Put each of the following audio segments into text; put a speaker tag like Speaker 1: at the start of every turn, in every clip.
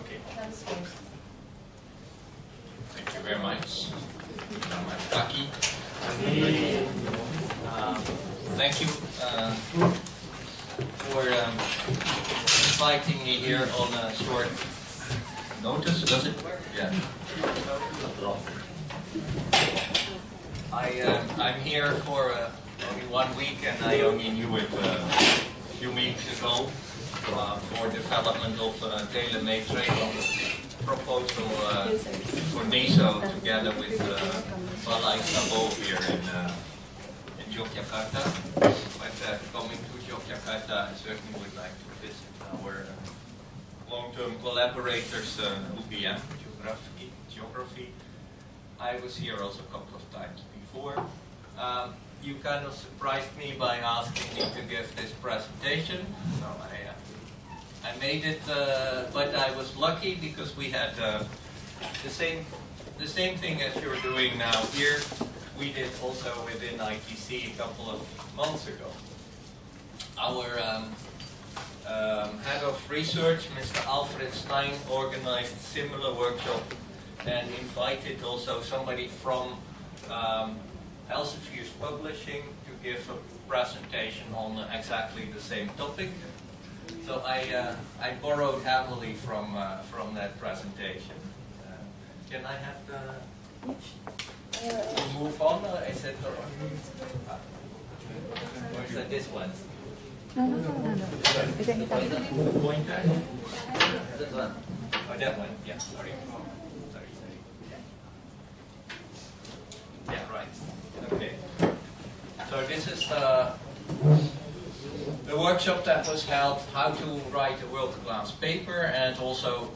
Speaker 1: Okay. Thank you very much. I'm Taki. Thank you for inviting me here on a short notice. Does it work? Yeah. I'm here for only 1 week, and I only knew it a few weeks ago for development of tailor-made training proposal for NISO together with Kuliah Tamu here in Yogyakarta. But coming to Yogyakarta, I certainly would like to visit our long-term collaborators, UBM, Geography. I was here also a couple of times before. You kind of surprised me by asking me to give this presentation, so I made it, but I was lucky because we had the same thing as you're doing now here. We did also within ITC a couple of months ago. Our head of research, Mr. Alfred Stein, organized a similar workshop and invited also somebody from Elsevier's Publishing to give a presentation on exactly the same topic. So I borrowed heavily from that presentation. Can I have the move on? Is it or is it this one?
Speaker 2: No. Is it
Speaker 1: Pointer? This one? Oh, that one. Yeah. Sorry. Yeah. Right. Okay. So this is the workshop that was held, how to write a world-class paper, and also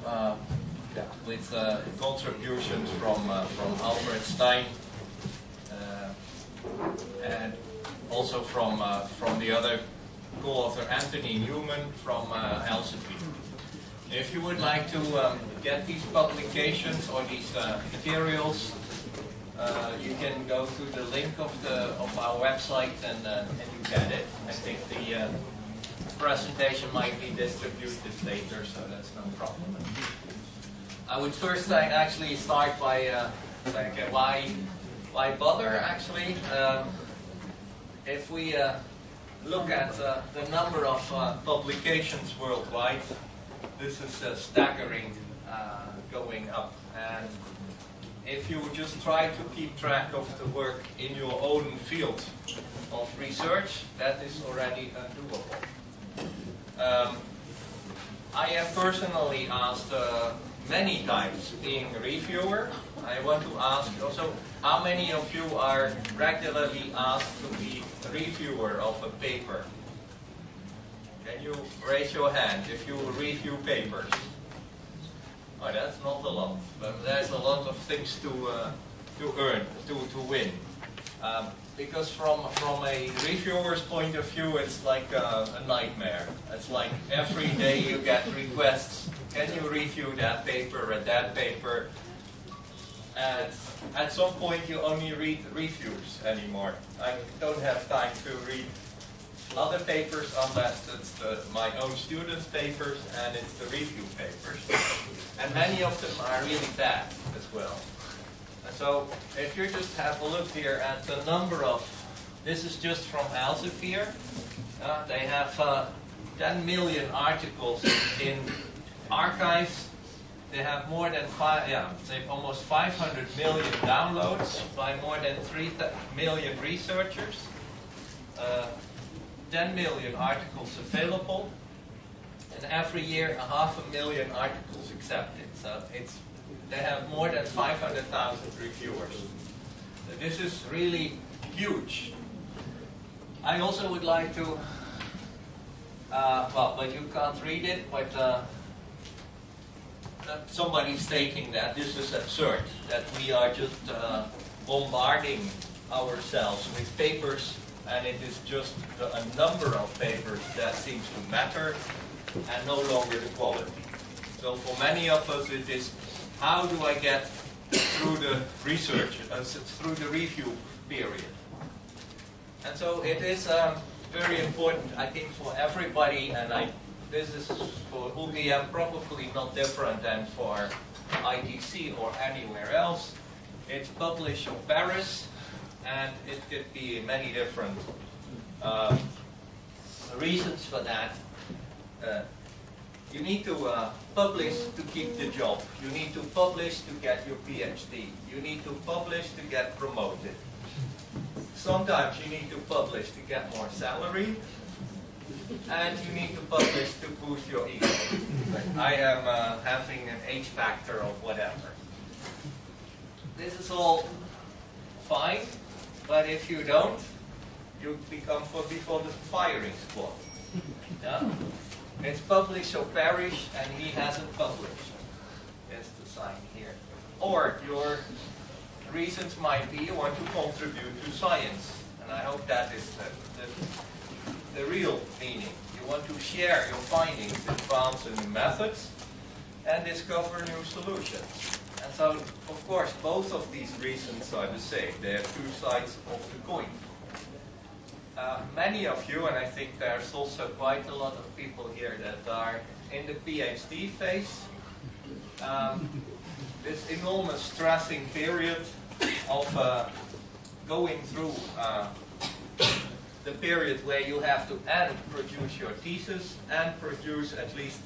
Speaker 1: with contributions from Alfred Stein and also from the other co-author Anthony Newman from Elsevier. If you would like to get these publications or these materials, you can go to the link of our website and you get it. I think the presentation might be distributed later, so that's no problem. I would first actually start by saying why bother actually. If we look at the number of publications worldwide, this is staggering, going up. And if you just try to keep track of the work in your own field of research, that is already undoable. I have personally asked many times, being a reviewer, I want to ask also, how many of you are regularly asked to be a reviewer of a paper? Can you raise your hand if you review papers? Oh, that's not a lot, but there's a lot of things to earn, to win. Because from a reviewer's point of view, it's like a nightmare. It's like every day you get requests. Can you review that paper and that paper? And at some point you only read reviews anymore. I don't have time to read other papers unless it's my own students' papers and it's the review papers. And many of them are really bad as well. And so if you just have a look here at the number of, this is just from Elsevier, they have 10 million articles in archives. They have more than almost 500 million downloads by more than 3 million researchers. 10 million articles available, and every year 500,000 articles accepted. So they have more than 500,000 reviewers. So this is really huge. I also would like to, but you can't read it, but somebody stating that this is absurd, that we are just bombarding ourselves with papers, and it is just a number of papers that seems to matter, and no longer the quality. So for many of us it is, how do I get through the research, through the review period? And so it is very important, I think, for everybody, and I this is for UGM probably not different than for ITC or anywhere else. It's publish or perish, and it could be many different reasons for that. You need to publish to keep the job. You need to publish to get your PhD. You need to publish to get promoted. Sometimes you need to publish to get more salary. And you need to publish to boost your ego. I am having an H factor of whatever. This is all fine, but if you don't, you become what we call the firing squad. Yeah? It's publish or perish, and he hasn't published. That's the sign here. Or your reasons might be you want to contribute to science, and I hope that is the real meaning. You want to share your findings, advance new methods, and discover new solutions. And so, of course, both of these reasons are the same. They are two sides of the coin. Many of you, and I think there's also quite a lot of people here that are in the PhD phase, this enormous stressing period of going through the period where you have to produce your thesis and produce at least,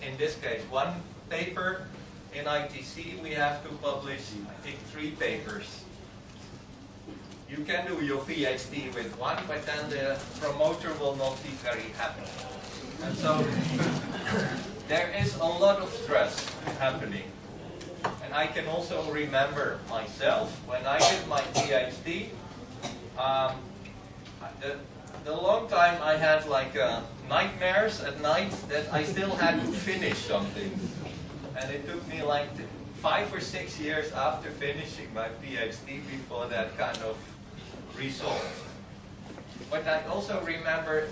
Speaker 1: in this case, one paper. In ITC, we have to publish, I think, 3 papers. You can do your PhD with one, but then the promoter will not be very happy. And so there is a lot of stress happening. And I can also remember myself, when I did my PhD, the long time I had like nightmares at night that I still had to finish something. And it took me like 5 or 6 years after finishing my PhD before that kind of resolved. But I also remember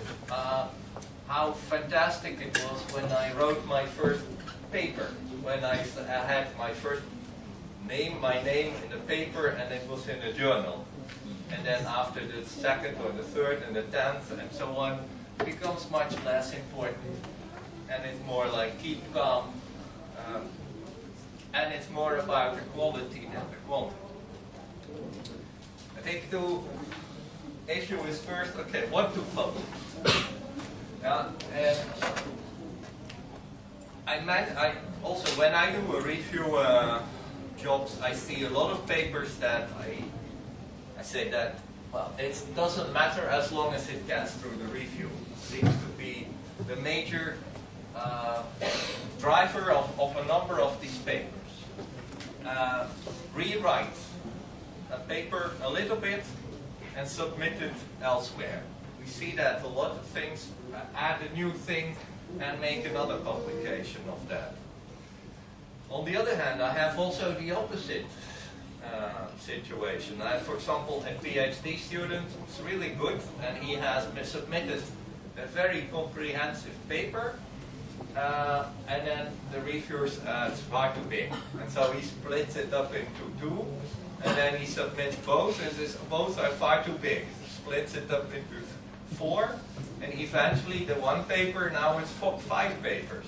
Speaker 1: how fantastic it was when I wrote my first paper, when I had my first name, my name in the paper, and it was in a journal. And then after the second or the third and the 10th and so on, it becomes much less important. And it's more like keep calm. And it's more about the quality than the quantity. I think the issue is first, okay, what to publish? And I also, when I do a review jobs, I see a lot of papers that I say that, well, it doesn't matter as long as it gets through the review. It seems to be the major driver of a number of these papers. Rewrite a paper a little bit and submit it elsewhere. We see that a lot of things, add a new thing and make another publication of that. On the other hand, I have also the opposite situation. I have, for example, a PhD student who's really good, and he has submitted a very comprehensive paper, and then the reviewers it's far too big, and so he splits it up into 2, and then he submits both, and says both are far too big. He splits it up into 4, and eventually the one paper now is 5 papers.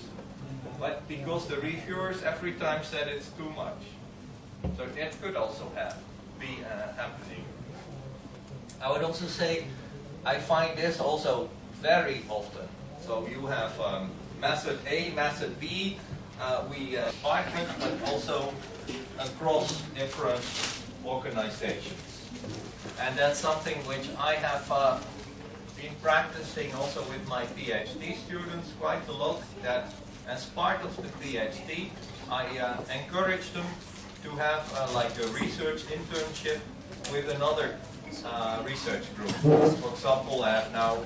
Speaker 1: But because the reviewers every time said it's too much. So that could also be happening. I would also say I find this also very often. So you have method A, method B, we partner, but also across different organizations. And that's something which I have been practicing also with my PhD students quite a lot, that as part of the PhD, I encourage them to have like a research internship with another research group. For example, I have now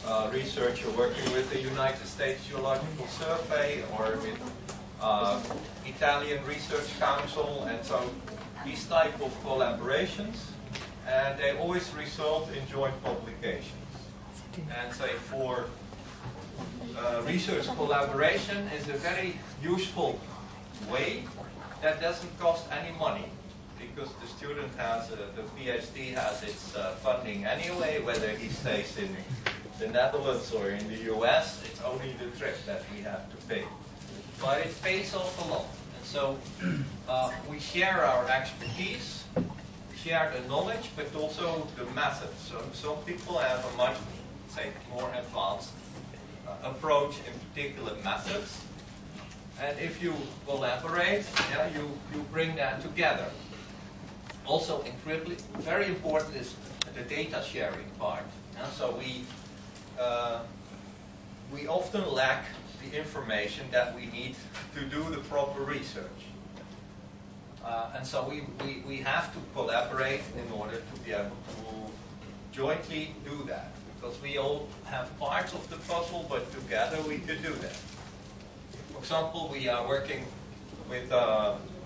Speaker 1: a researcher working with the United States Geological Survey or with Italian Research Council, and so these type of collaborations, and they always result in joint publications. And say for research collaboration is a very useful way that doesn't cost any money, because the student has, the PhD has its funding anyway, whether he stays in the Netherlands or in the US, it's only the trip that we have to pay. But it pays off a lot. And so we share our expertise, share the knowledge, but also the methods. So some people have a much, say, more advanced approach in particular methods. And if you collaborate, yeah, you bring that together. Also, incredibly, very important is the data sharing part. Yeah? So we often lack the information that we need to do the proper research. And so we have to collaborate in order to be able to jointly do that. Because we all have parts of the puzzle, but together we could do that. For example, we are working with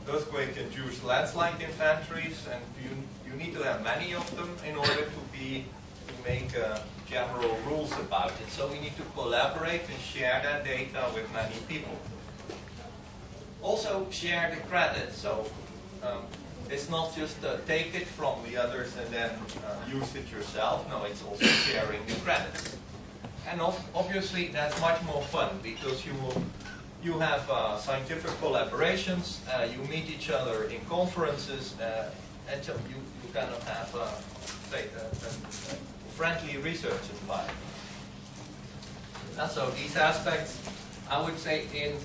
Speaker 1: earthquake-induced landslide inventories, and you need to have many of them in order to make general rules about it. So we need to collaborate and share that data with many people. Also share the credit. So it's not just take it from the others and then use it yourself. No, it's also sharing the credits. And obviously that's much more fun because you have scientific collaborations, you meet each other in conferences, and so you kind of have a friendly research environment. And so these aspects, I would say in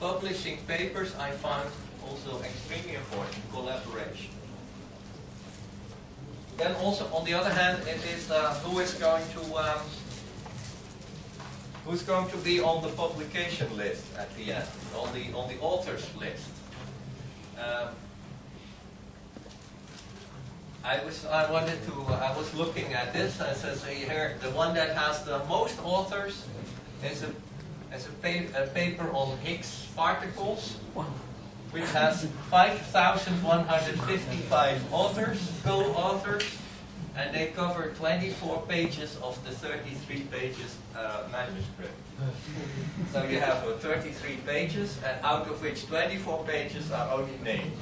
Speaker 1: publishing papers, I found also extremely important, collaboration. Then also, on the other hand, it is who's going to be on the publication list at the end, on the authors list. I was looking at this. It says here the one that has the most authors is a paper on Higgs particles, which has 5,155 authors, co-authors, and they cover 24 pages of the 33 pages manuscript. So you have 33 pages, and out of which 24 pages are only named.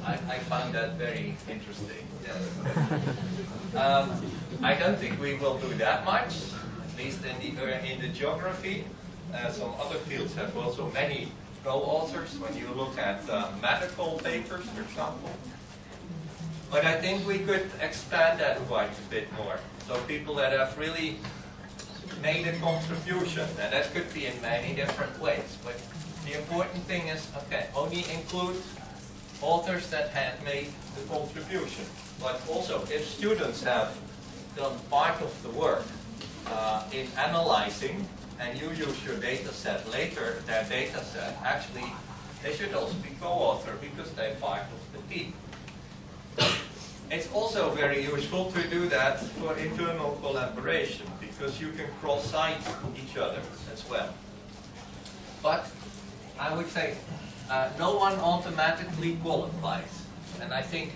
Speaker 1: I found that very interesting. Yeah. I don't think we will do that much, at least in the geography. Some other fields have also many co-authors when you look at medical papers, for example. But I think we could expand that quite a bit more. So people that have really made a contribution, and that could be in many different ways. But the important thing is, okay, only include authors that have made the contribution. But also, if students have done part of the work in analyzing, and you use your data set later, their data set, actually, they should also be co-author because they're part of the team. It's also very useful to do that for internal collaboration because you can cross-site each other as well. But I would say no one automatically qualifies. And I think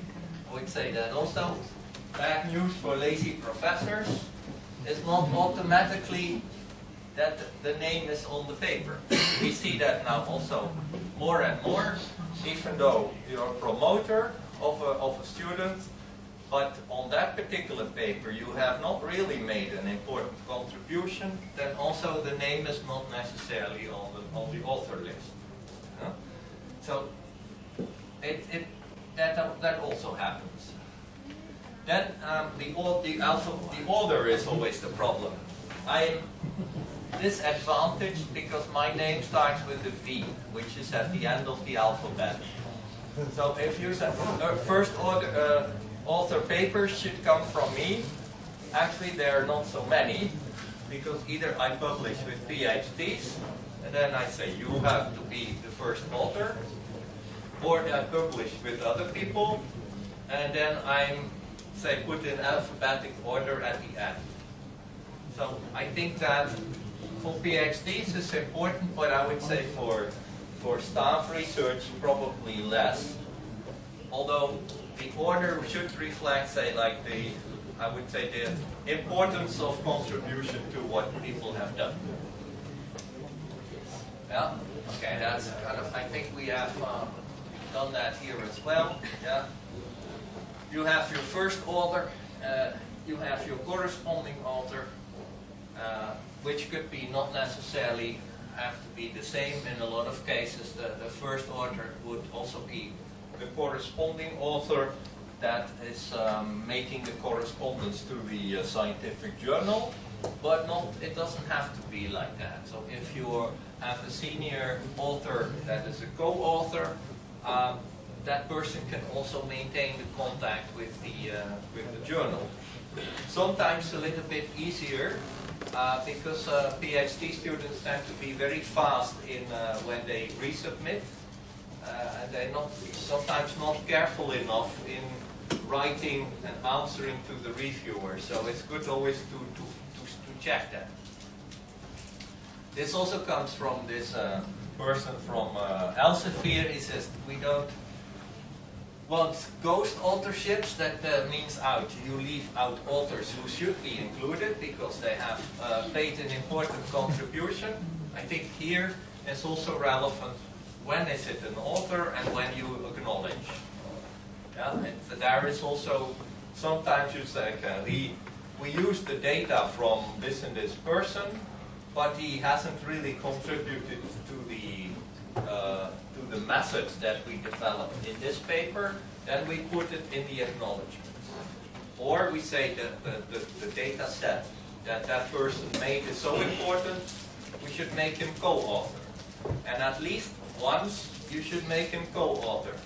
Speaker 1: I would say that also bad news for lazy professors is not automatically that the name is on the paper. We see that now also more and more, even though you're a promoter of a student, but on that particular paper you have not really made an important contribution, then also the name is not necessarily on the author list. Yeah? So that also happens. Then the order is always the problem. I'm disadvantaged because my name starts with a V, which is at the end of the alphabet. So if you say first author papers should come from me, actually there are not so many, because either I publish with PhDs, and then I say you have to be the first author, or I publish with other people, and then I'm, say, put in alphabetic order at the end. So I think that for PhDs it's important, but I would say for staff research probably less. Although the order should reflect, say, like I would say the importance of contribution to what people have done. Yeah. Okay. That's kind of. I think we have done that here as well. Yeah. You have your first author. You have your corresponding author. which could be not necessarily have to be the same. In a lot of cases, the first author would also be the corresponding author that is making the correspondence to the scientific journal, but it doesn't have to be like that. So if you have a senior author that is a co-author, that person can also maintain the contact with the journal. Sometimes a little bit easier because PhD students tend to be very fast in when they resubmit, and they're sometimes not careful enough in writing and answering to the reviewer. So it's good always to check that. This also comes from this person from Elsevier. He says we don't want ghost authorships. That means you leave out authors who should be included because they have made an important contribution. I think here it's also relevant when is it an author and when you acknowledge. Yeah? And there is also sometimes you say, okay, we use the data from this and this person, but he hasn't really contributed to the methods that we developed in this paper. Then we put it in the acknowledgement. Or we say that the data set that person made is so important, we should make him co-author. And at least once you should make him co-author.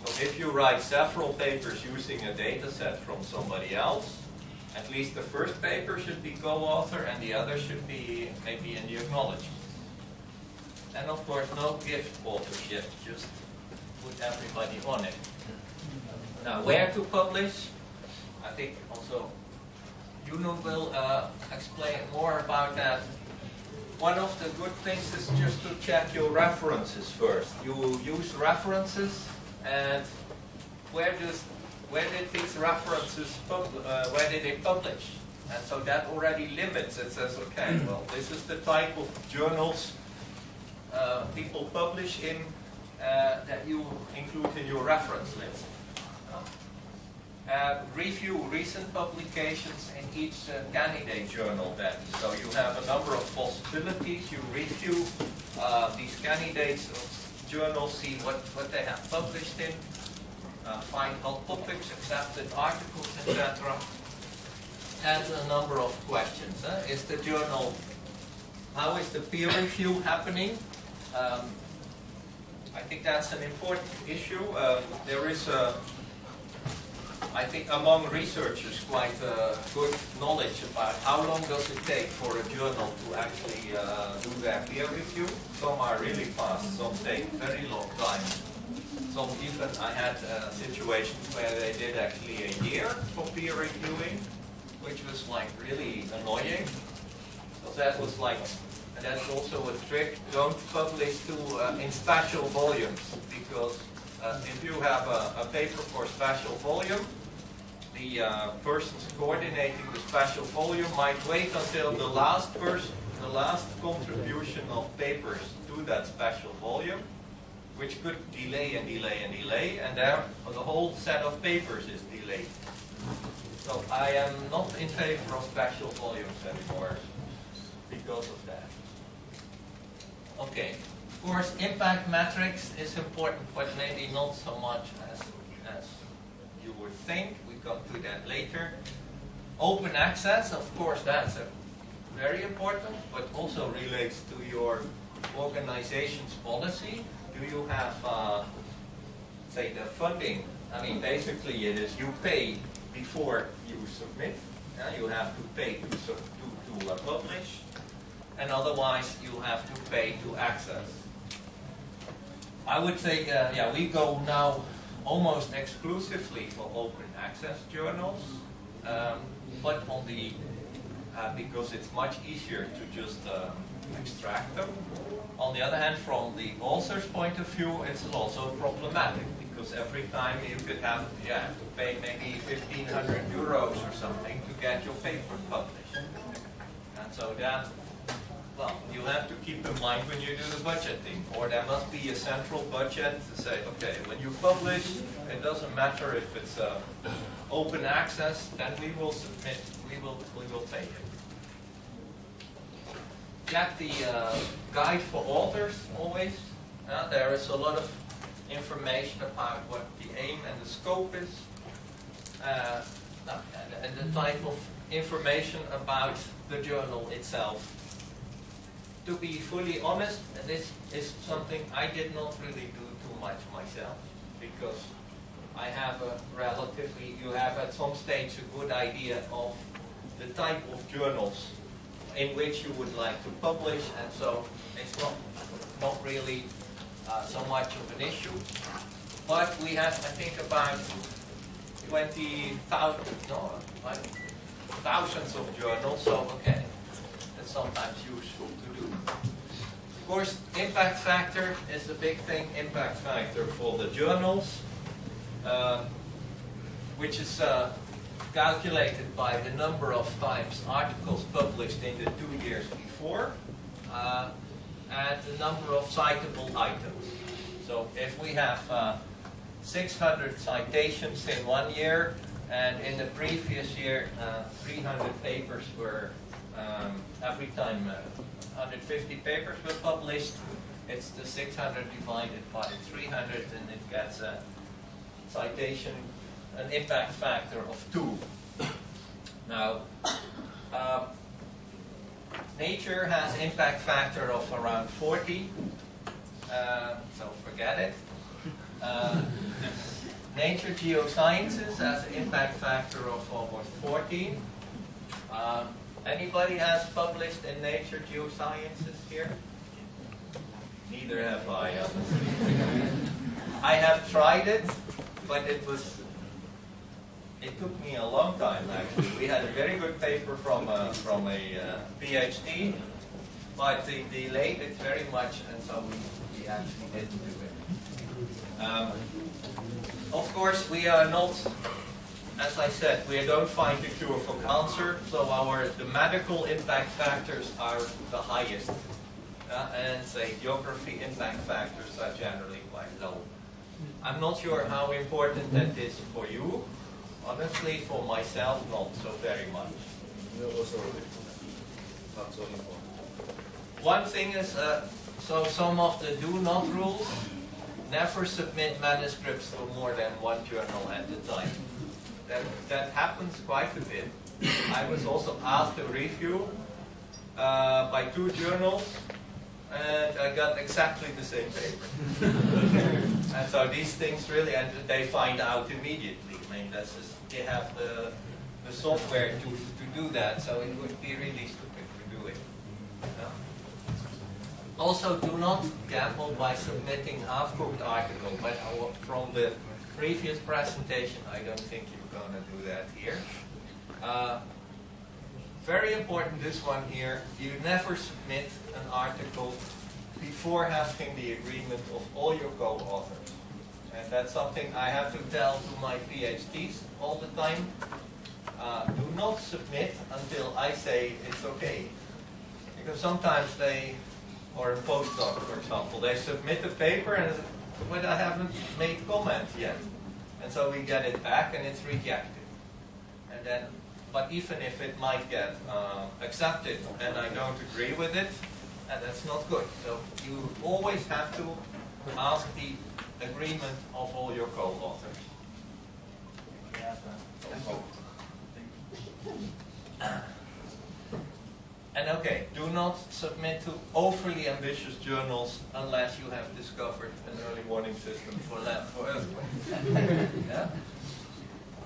Speaker 1: So if you write several papers using a data set from somebody else, at least the first paper should be co-author and the other should be maybe in the acknowledgement. And of course no gift authorship, just put everybody on it. Now where to publish? I think also Juno will explain more about that. One of the good things is just to check your references first. You use references, and where did these references where did they publish? And so that already limits. It says, okay, well, this is the type of journals people publish in that you include in your reference list. Review recent publications in each candidate journal then. So you have a number of possibilities. You review these candidates journals, see what they have published in, find hot topics, accepted articles, etc. And a number of questions. Is the journal, how is the peer review happening? I think that's an important issue. There is I think among researchers quite good knowledge about how long does it take for a journal to actually do their peer review. Some are really fast, some take very long time. Some even, I had situations where they did actually a year for peer reviewing, which was like really annoying. So that was like, and that's also a trick, don't publish in special volumes, because if you have a paper for special volume, the persons coordinating the special volume might wait until the last contribution of papers to that special volume, which could delay and delay and delay, and there the whole set of papers is delayed. So I am not in favor of special volumes anymore because of that. Okay, of course impact metrics is important, but maybe not so much as you would think. We come to that later. Open access, of course, that's very important, but also relates to your organization's policy. Do you have, say, the funding? I mean, basically it is you pay before you submit. You have to pay to publish, and otherwise you have to pay to access. I would say, we go now almost exclusively for open access journals, but on the because it's much easier to just extract them. On the other hand, from the author's point of view, it's also problematic because every time you could have to pay maybe 1,500 euros or something to get your paper published, and so that. Well, you have to keep in mind when you do the budgeting, or there must be a central budget to say, okay, when you publish, it doesn't matter if it's open access, then we will submit, we will take it. get the guide for authors always. There is a lot of information about what the aim and the scope is, and the type of information about the journal itself. To be fully honest, this is something I did not really do too much myself, because I have you have at some stage a good idea of the type of journals in which you would like to publish, and so it's not really so much of an issue. But we have, I think, about thousands of journals, so okay, that's sometimes useful to do. Of course, impact factor is the big thing. Impact factor for the journals, which is calculated by the number of times articles published in the 2 years before, and the number of citable items. So if we have 600 citations in 1 year, and in the previous year 300 papers were, every time 150 papers were published, it's the 600 divided by 300, and it gets a citation, an impact factor of 2. Now, Nature has impact factor of around 40, so forget it. Nature Geosciences has an impact factor of almost 14. Anybody has published in Nature Geosciences here? Neither have I, honestly. I have tried it, but it took me a long time, actually. We had a very good paper from a PhD, but they delayed it very much, and so we actually didn't do it. Of course, we are not, as I said, we don't find the cure for cancer, so the medical impact factors are the highest. And say geography impact factors are generally quite low. I'm not sure how important that is for you. Honestly, for myself, not so very much.
Speaker 3: Not so important.
Speaker 1: One thing is, so some of the do not rules, never submit manuscripts to more than one journal at a time. That happens quite a bit. I was also asked to review by 2 journals, and I got exactly the same paper. And so these things really, and they find out immediately. I mean, that's just, they have the software to do that, so it would be really stupid to do it. Also, do not gamble by submitting half-cooked article, but from the previous presentation, I don't think you're going to do that here. Very important, this one here, you never submit an article before having the agreement of all your co-authors. And that's something I have to tell to my PhDs all the time. Do not submit until I say it's okay. Because sometimes they, or a postdoc for example, they submit a paper and but I haven't made comment yet. And so we get it back and it's rejected. And then, but even if it might get accepted and I don't agree with it, and that's not good. So you always have to ask the agreement of all your co-authors. And okay, do not submit to overly ambitious journals unless you have discovered an early warning system for earthquakes. Yeah?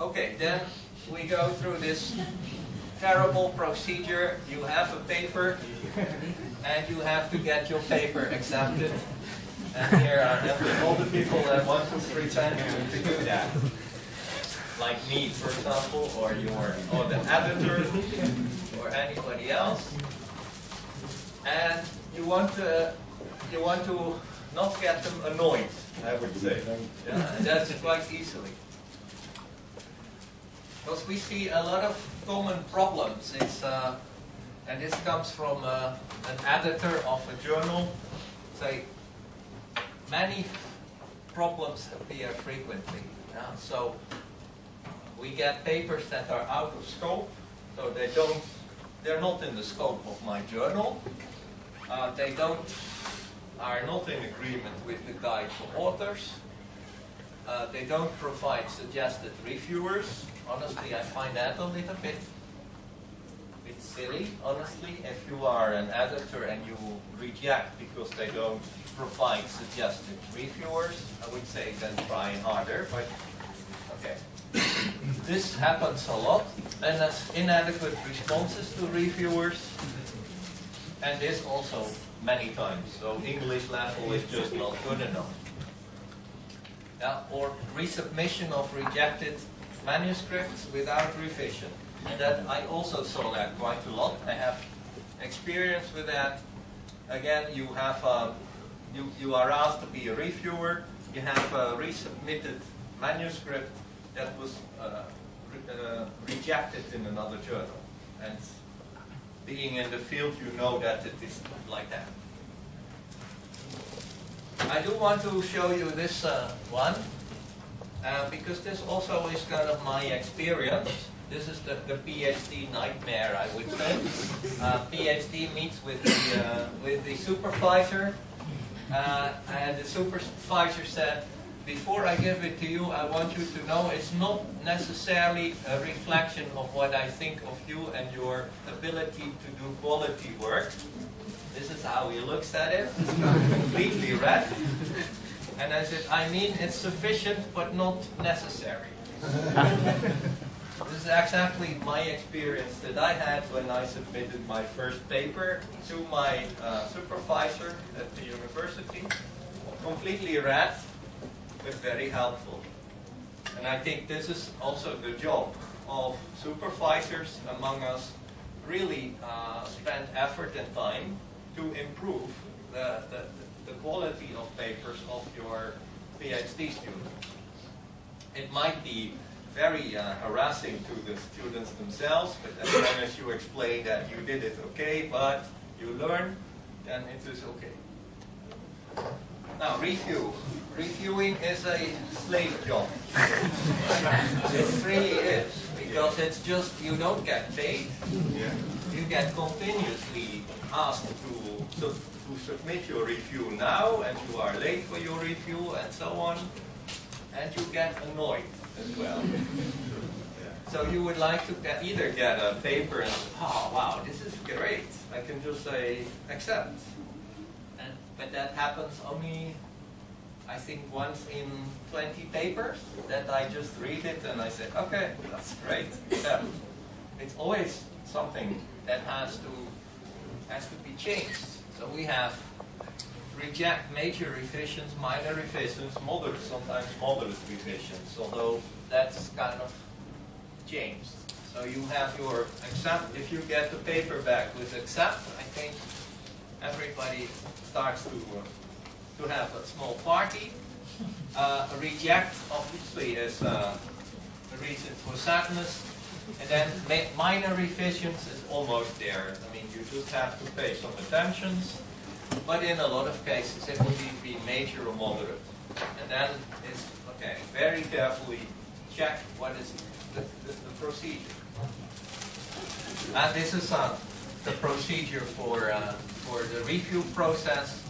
Speaker 1: Okay, then we go through this terrible procedure. You have a paper, and you have to get your paper accepted. And here are all the people that want to present you to do that. Like me, for example, or the editor, or anybody else. And you want to not get them annoyed, I would say. Yeah, and that's quite easily. Because we see a lot of common problems. It's, and this comes from an editor of a journal. Say, many problems appear frequently. Yeah? So we get papers that are out of scope, so they're not in the scope of my journal. They are not in agreement with the guide for authors. They don't provide suggested reviewers. Honestly, I find that a little bit silly, honestly. If you are an editor and you reject because they don't provide suggested reviewers, I would say then try harder, but okay. This happens a lot, and that's inadequate responses to reviewers, and this also many times. So English level is just not good enough. Yeah, or resubmission of rejected manuscripts without revision. And that I also saw that quite a lot. I have experience with that. Again, you have you are asked to be a reviewer. You have a resubmitted manuscript that was rejected in another journal. And being in the field, you know that it is like that. I do want to show you this one, because this also is kind of my experience. This is the PhD nightmare, I would say. PhD meets with the supervisor, and the supervisor said, before I give it to you, I want you to know it's not necessarily a reflection of what I think of you and your ability to do quality work. This is how he looks at it. It's completely red. And I said, I mean, it's sufficient, but not necessary. This is exactly my experience that I had when I submitted my first paper to my supervisor at the university. Completely red, but very helpful. And I think this is also the job of supervisors among us, really spend effort and time to improve the quality of papers of your PhD students. It might be very harassing to the students themselves, but as long as you explain that you did it okay, but you learn, then it is okay. Now, reviewing is a slave job. It really is, because it's just, you don't get paid. You get continuously asked to submit your review now, and you are late for your review, and so on. And you get annoyed as well. So you would like to either get a paper and, oh wow, this is great. I can just say, accept. But that happens only, I think, once in 20 papers, that I just read it and I say, okay, that's great, accept. It's always something that has to be changed. So we have reject major revisions, minor revisions, moderate, sometimes moderate revisions, although that's kind of changed. So you have your accept. If you get the paper back with accept, I think everybody starts to have a small party. Reject, obviously, is a reason for sadness. And then minor revisions is almost there. I mean, you just have to pay some attentions. But in a lot of cases, it will be major or moderate. And then it's, okay, very carefully check what is the procedure. And this is the procedure for the review process.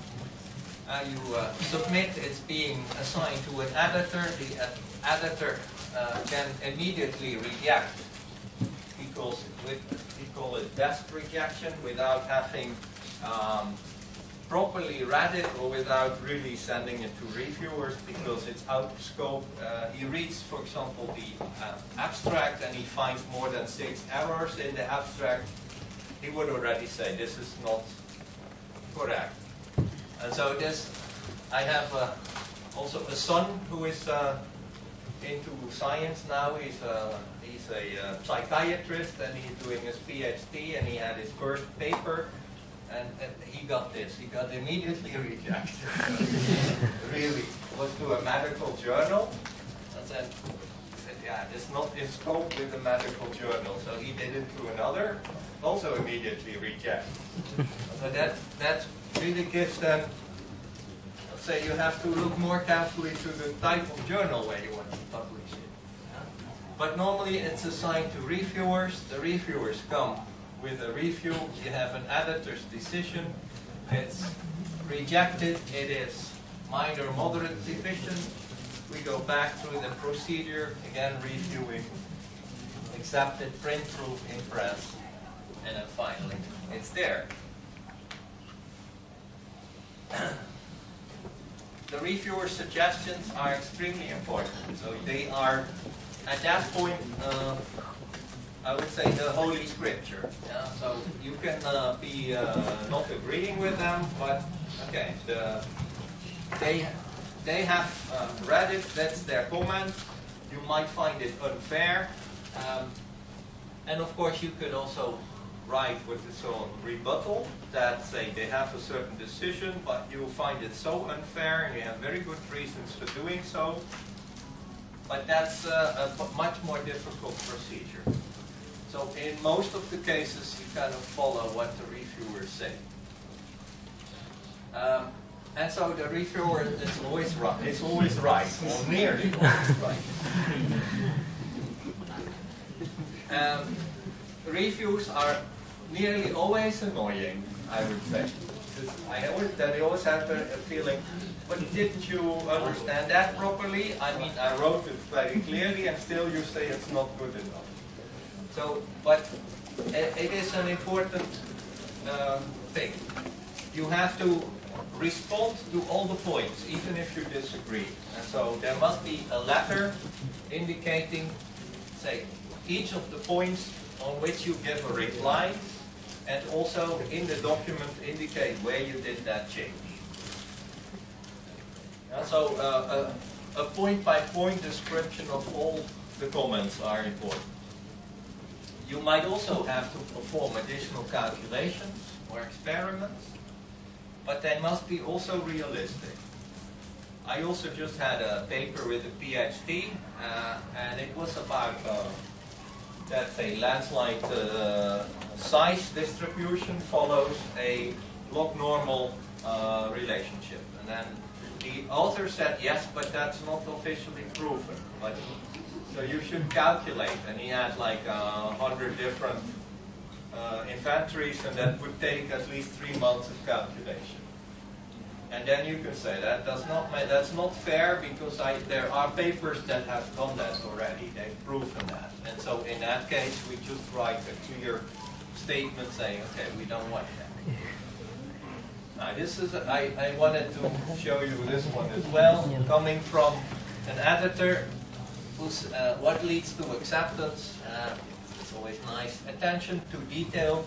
Speaker 1: You submit, it's being assigned to an editor. The editor can immediately reject. We call it desk rejection, without having properly read it or without really sending it to reviewers, because it's out of scope. He reads, for example, the abstract, and he finds more than 6 errors in the abstract. He would already say this is not correct. And so this, I have also a son who is into science now. He's a psychiatrist, and he's doing his PhD, and he had his first paper. And he got this. He got immediately rejected. Really, was to a medical journal, and then said, "Yeah, it's not in scope with the medical journal." So he did it to another, also immediately rejected. So that really gives them. Let's say you have to look more carefully to the type of journal where you want to publish it. Yeah? But normally it's assigned to reviewers. The reviewers come with a review. You have an editor's decision, it's rejected, it is minor, moderate, deficient. We go back through the procedure, again reviewing, accepted, print proof, impress, and then finally it's there. The reviewer suggestions are extremely important. So they are, at that point, I would say the Holy Scripture. Yeah? So you can be not agreeing with them, but okay, they have read it, that's their comment. You might find it unfair. And of course you could also write what is called rebuttal, that say they have a certain decision, but you find it so unfair and you have very good reasons for doing so. But that's a much more difficult procedure. So in most of the cases you kind of follow what the reviewers say. And so the reviewer is always right. It's always right, or nearly always right. Reviews are nearly always annoying, I would say. They always have a feeling, but didn't you understand that properly? I mean, I wrote it very clearly and still you say it's not good enough. So, but it is an important thing. You have to respond to all the points, even if you disagree. And so there must be a letter indicating, say, each of the points on which you give a reply, and also in the document indicate where you did that change. And so a point-by-point description of all the comments are important. You might also have to perform additional calculations or experiments, but they must be also realistic. I also just had a paper with a PhD, and it was about that's a landslide size distribution follows a log normal relationship. And then the author said, yes, but that's not officially proven. But so you should calculate. And he had like 100 different inventories, and that would take at least 3 months of calculation. And then you can say that's not fair, because there are papers that have done that already. They've proven that. And so in that case, we just write a clear statement saying, okay, we don't want that. Now this is, I wanted to show you this one as well, coming from an editor who's, what leads to acceptance. It's always nice. Attention to detail.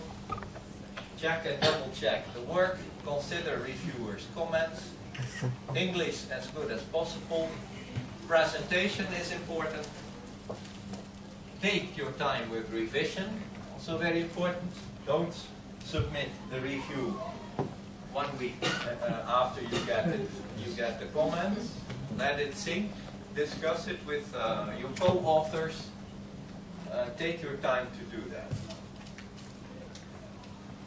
Speaker 1: Check and double check the work. Consider reviewers' comments. English as good as possible. Presentation is important. Take your time with revision. Also very important. Don't submit the review 1 week after you get the comments. Let it sink. Discuss it with your co-authors. Take your time to do that.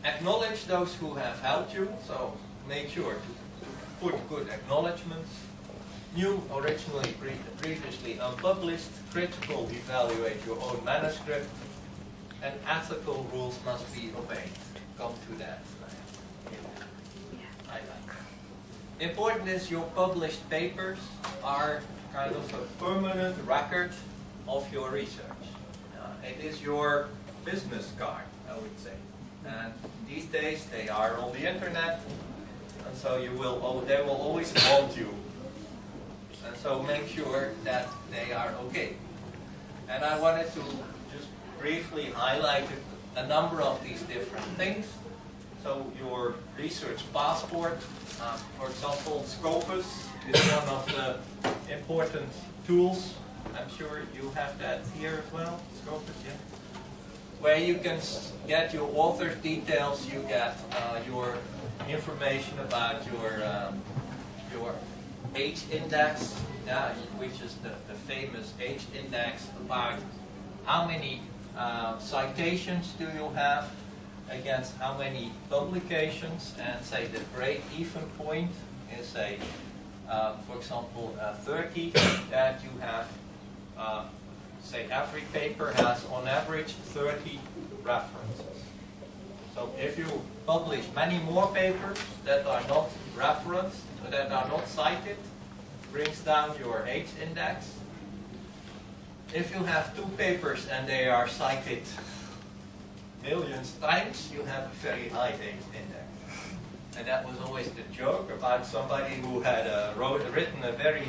Speaker 1: Acknowledge those who have helped you, so make sure to put good acknowledgements. New, originally, previously unpublished, critical, evaluate your own manuscript, and ethical rules must be obeyed. Come to that. Important is your published papers are kind of a permanent record of your research. It is your business card, I would say. And these days they are on the internet, and so they will always want you. And so make sure that they are okay. And I wanted to just briefly highlight a number of these different things. So your research passport, for example, Scopus is one of the important tools. I'm sure you have that here as well, Scopus, yeah. Where you can get your author's details, you get your information about your H index, which is the famous H index, about how many citations do you have against how many publications, and say the break-even point is say, for example, 30, that you have. Say every paper has on average 30 references. So if you publish many more papers that are not referenced, or that are not cited, brings down your H index. If you have 2 papers and they are cited millions times, you have a very high H index. And that was always the joke about somebody who had written a very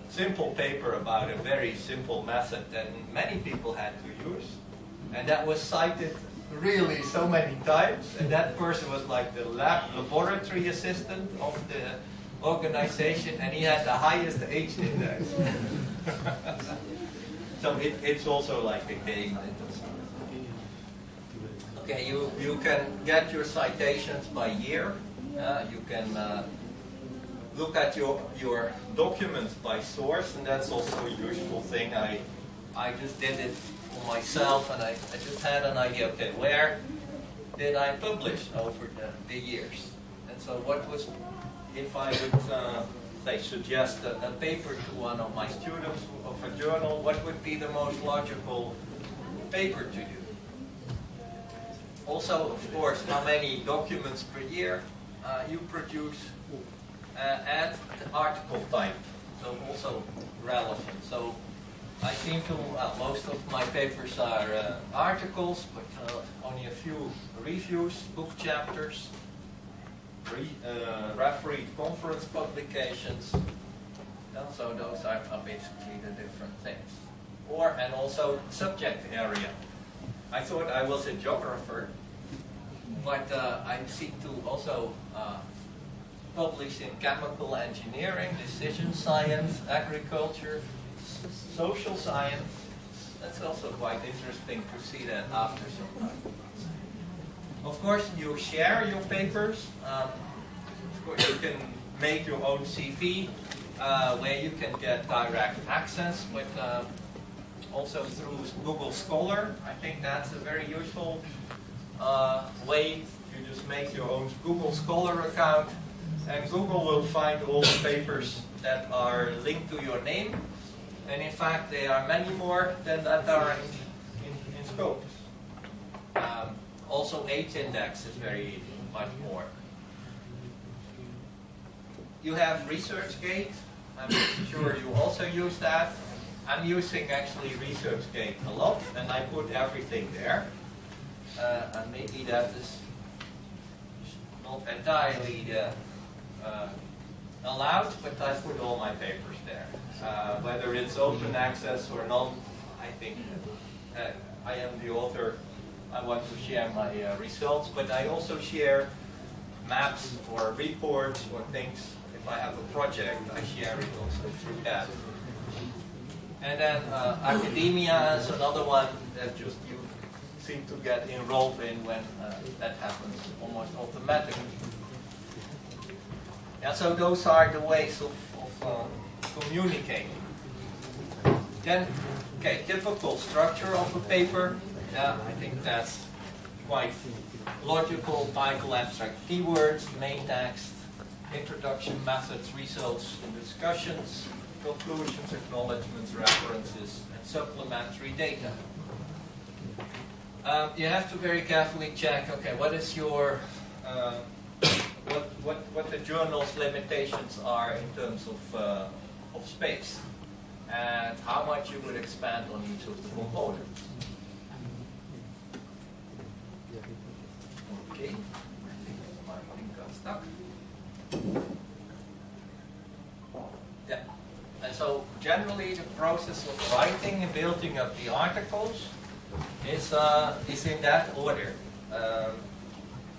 Speaker 1: simple paper about a very simple method that many people had to use. And that was cited really so many times. And that person was like the laboratory assistant of the organization, and he had the highest H index. So it's also like a game. Okay, you can get your citations by year. You can look at your documents by source, and that's also a useful thing. I just did it for myself, and I just had an idea, okay, where did I publish over the years? And so what was, if I would say suggest a paper to one of my students of a journal, what would be the most logical paper to do? Also, of course, how many documents per year you produce, and the article type, so also relevant. So I seem to, most of my papers are articles, but only a few reviews, book chapters, refereed conference publications. So those are basically the different things. And also subject area. I thought I was a geographer, but I seek to also publish in chemical engineering, decision science, agriculture, social science. That's also quite interesting to see that after some time. Of course, you share your papers. Of course, you can make your own CV, where you can get direct access, but also through Google Scholar. I think that's a very useful way. You just make your own Google Scholar account, and Google will find all the papers that are linked to your name. And in fact, there are many more than that are in Scopus. Also, H-index is very much more. You have ResearchGate. I'm sure you also use that. I'm using actually ResearchGate a lot, and I put everything there. And maybe that is not entirely allowed, but I put all my papers there. Whether it's open access or not, I think I am the author. I want to share my results, but I also share maps or reports or things. If I have a project, I share it also through that. And then academia is another one that just you seem to get enrolled in when that happens almost automatically. Yeah, so those are the ways of communicating. Then, okay, typical structure of a paper. I think that's quite logical. Title, abstract keywords, main text, introduction, methods, results, and discussions, conclusions, acknowledgements, references, and supplementary data. You have to very carefully check, okay, what is your, what the journal's limitations are in terms of space, and how much you would expand on each of the components. Okay, I think my thing got stuck. Yeah, and so generally the process of writing and building up the articles is in that order.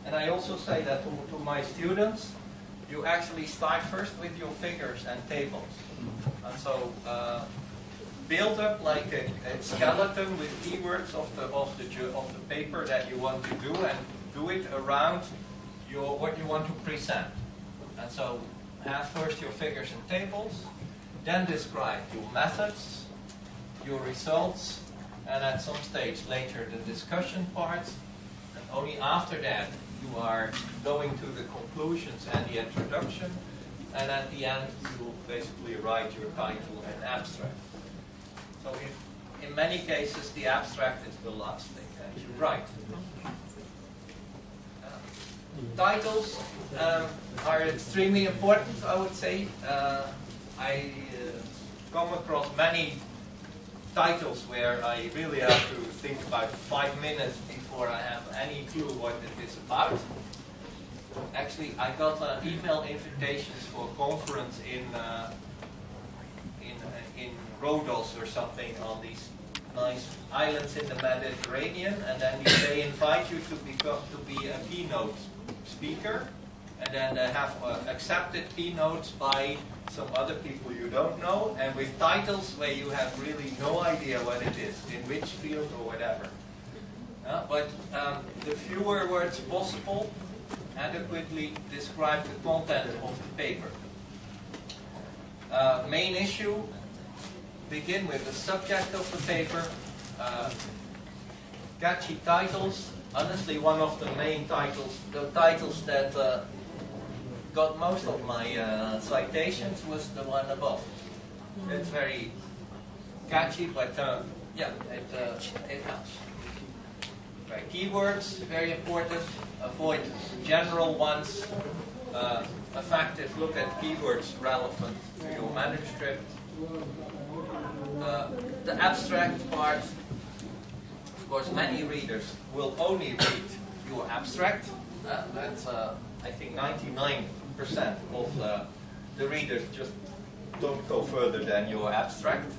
Speaker 1: And I also say that to my students, you actually start first with your figures and tables. And so build up like a skeleton with keywords of the paper that you want to do, and do it around what you want to present. And so have first your figures and tables, then describe your methods, your results, and at some stage later the discussion part. And only after that you are going to the conclusions and the introduction, and at the end you will basically write your title and abstract. So in many cases the abstract is the last thing that you write. Titles are extremely important, I would say. I come across many titles where I really have to think about 5 minutes before I have any clue what it is about. Actually, I got email invitations for a conference in Rhodos or something on these nice islands in the Mediterranean, and then they invite you to be a keynote speaker, and then they have accepted keynotes by some other people you don't know, and with titles where you have really no idea what it is, in which field or whatever. But the fewer words possible adequately describe the content of the paper. Main issue, begin with the subject of the paper. Catchy titles. Honestly, one of the main titles, the titles that got most of my citations was the one above. It's very catchy, but yeah, it helps. Right. Keywords, very important. Avoid general ones. Effective look at keywords relevant to your manuscript. The abstract part, of course, many readers will only read your abstract. That's, I think, 99% of the readers just don't go further than your abstract.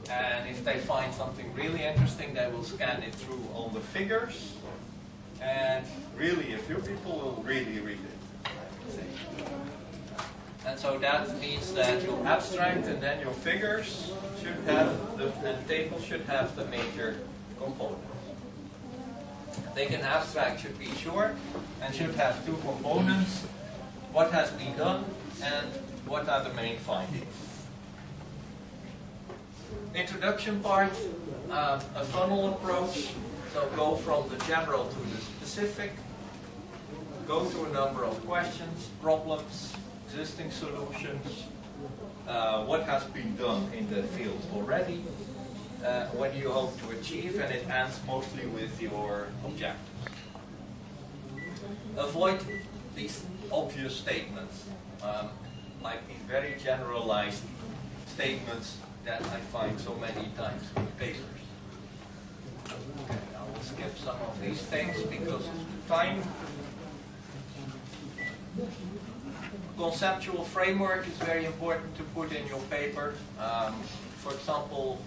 Speaker 1: And if they find something really interesting, they will scan it through all the figures. And really, a few people will really read it, I would say. And so that means that your abstract and then your figures should have, and table should have the major components. I think an abstract should be short and should have two components: what has been done and what are the main findings. Introduction part, a funnel approach, so go from the general to the specific, go through a number of questions, problems, existing solutions, what has been done in the field already, what do you hope to achieve, and it ends mostly with your objectives. Avoid these obvious statements, like these very generalized statements that I find so many times in papers. Okay, I will skip some of these things because of the time. Conceptual framework is very important to put in your paper. For example,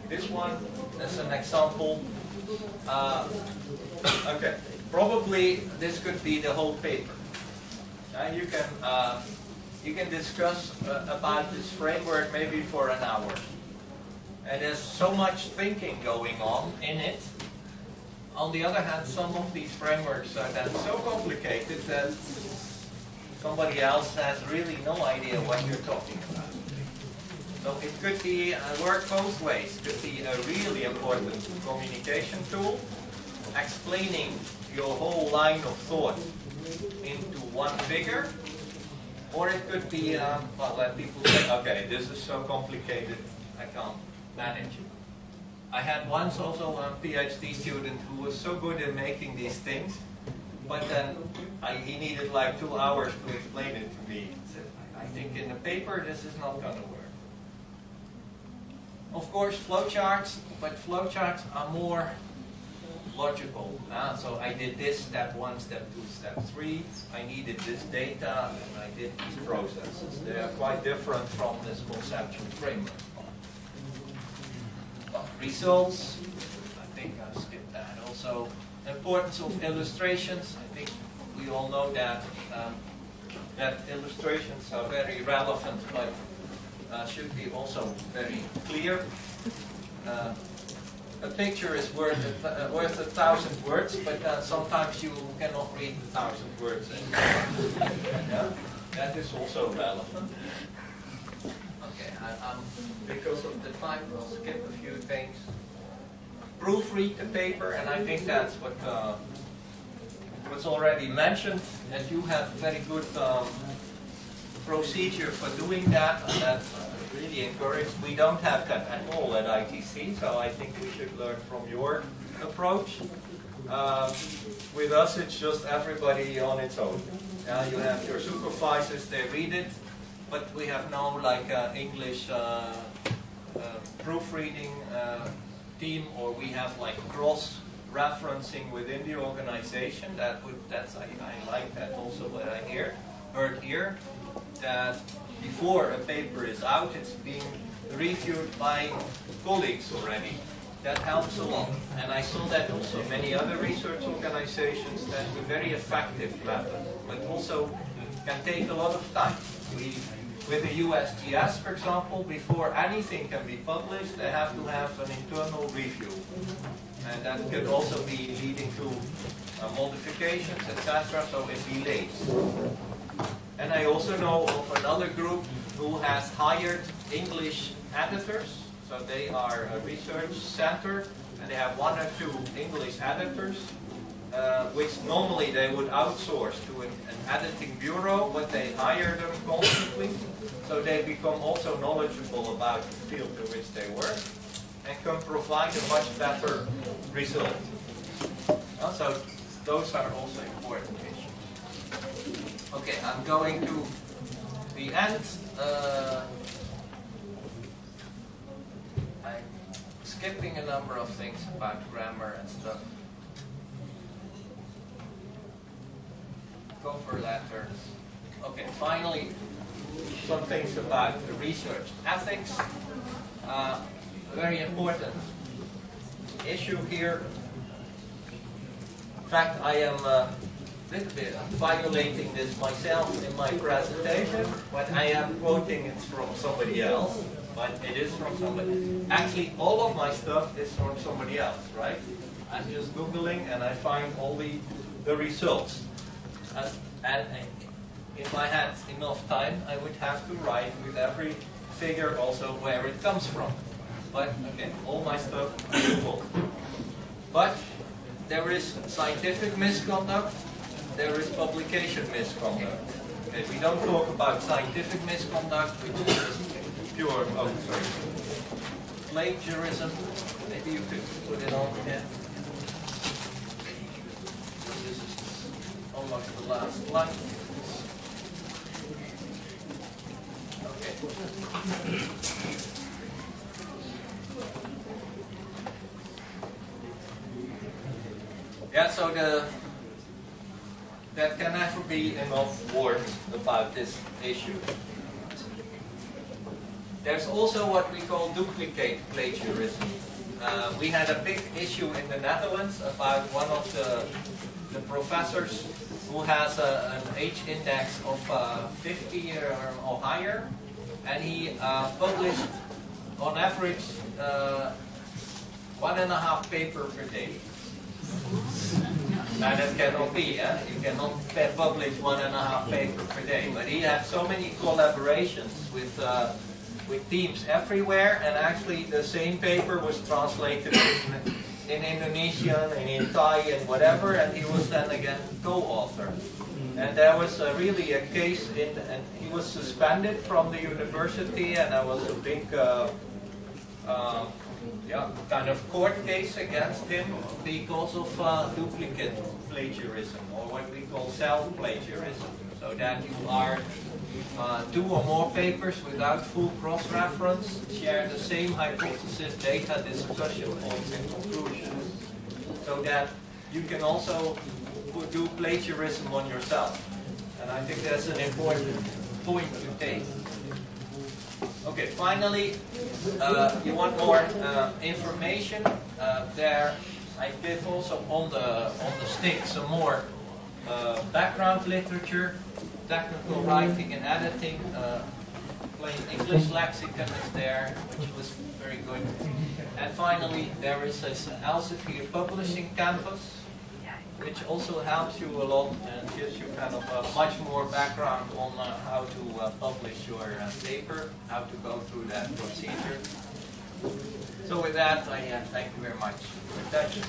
Speaker 1: this one is an example. Okay, probably this could be the whole paper. You can discuss about this framework maybe for an hour. And there's so much thinking going on in it. On the other hand, some of these frameworks are then so complicated that somebody else has really no idea what you're talking about. So it could be work both ways. It could be a really important communication tool, explaining your whole line of thought into one figure. Or it could be, well, let people say, okay, this is so complicated, I can't manage it. I had once also a PhD student who was so good at making these things, but then he needed like 2 hours to explain it to me. He said, I think in the paper this is not going to work. Of course, flowcharts, but flowcharts are more logical. So I did this, step 1, step 2, step 3. I needed this data, and I did these processes. They are quite different from this conceptual framework. Results, I think I skipped that. Also, importance of illustrations. I think we all know that that illustrations are very relevant, but should be also very clear. A picture is worth 1,000 words, but sometimes you cannot read 1,000 words. Yeah? That is also relevant. Okay, because of the time, I'll skip a few things. Proofread the paper, and I think that's what was already mentioned, that you have very good procedure for doing that, and that's really encouraged. We don't have that at all at ITC, so I think we should learn from your approach. With us, it's just everybody on its own. You have your supervisors, they read it, but we have no like English proofreading team, or we have like cross-referencing within the organization. I like that also what I heard here, that before a paper is out, it's being reviewed by colleagues already. That helps a lot. And I saw that also in many other research organizations. That's a very effective method, but also can take a lot of time. With the USGS, for example, before anything can be published, they have to have an internal review. And that could also be leading to modifications, etc., so it delays. And I also know of another group who has hired English editors. So they are a research center, and they have 1 or 2 English editors, which normally they would outsource to an editing bureau, but they hire them constantly, so they become also knowledgeable about the field in which they work, and can provide a much better result. So those are also important issues. Okay, I'm going to the end. I'm skipping a number of things about grammar and stuff. Cover letters. Okay, finally, some things about the research ethics. A very important issue here. In fact, I am a little bit violating this myself in my presentation, but I am quoting it from somebody else. But it is from somebody. Actually, all of my stuff is from somebody else, right? I'm just Googling and I find all the results. And if I had enough time, I would have to write with every figure also where it comes from. But again, all my stuff is Google. But there is scientific misconduct, there is publication misconduct. Okay, we don't talk about scientific misconduct, which is just pure, plagiarism. Maybe you could put it on again. This is almost the last one. Okay. Yeah, so there can never be enough words about this issue. There's also what we call duplicate plagiarism. We had a big issue in the Netherlands about one of the professors who has an H index of 50 or higher, and he published on average 1.5 papers per day. Now that cannot be, you cannot publish 1.5 papers per day, but he had so many collaborations with teams everywhere, and actually the same paper was translated in Indonesian and in Thai and whatever, and he was then again co-author. And there was really a case and he was suspended from the university, and there was a big kind of court case against him because of duplicate plagiarism, or what we call self-plagiarism. So that you are 2 or more papers without full cross-reference, share the same hypothesis, data, discussion points and conclusions, so that you can also do plagiarism on yourself. And I think that's an important point to take. Okay, finally, you want more information? There, I give also on the stick some more background literature, technical writing and editing, plain English lexicon is there, which was very good. And finally, there is this Elsevier Publishing Campus, which also helps you a lot and gives you kind of much more background on how to publish your paper, how to go through that procedure. So with that, I thank you very much for your attention.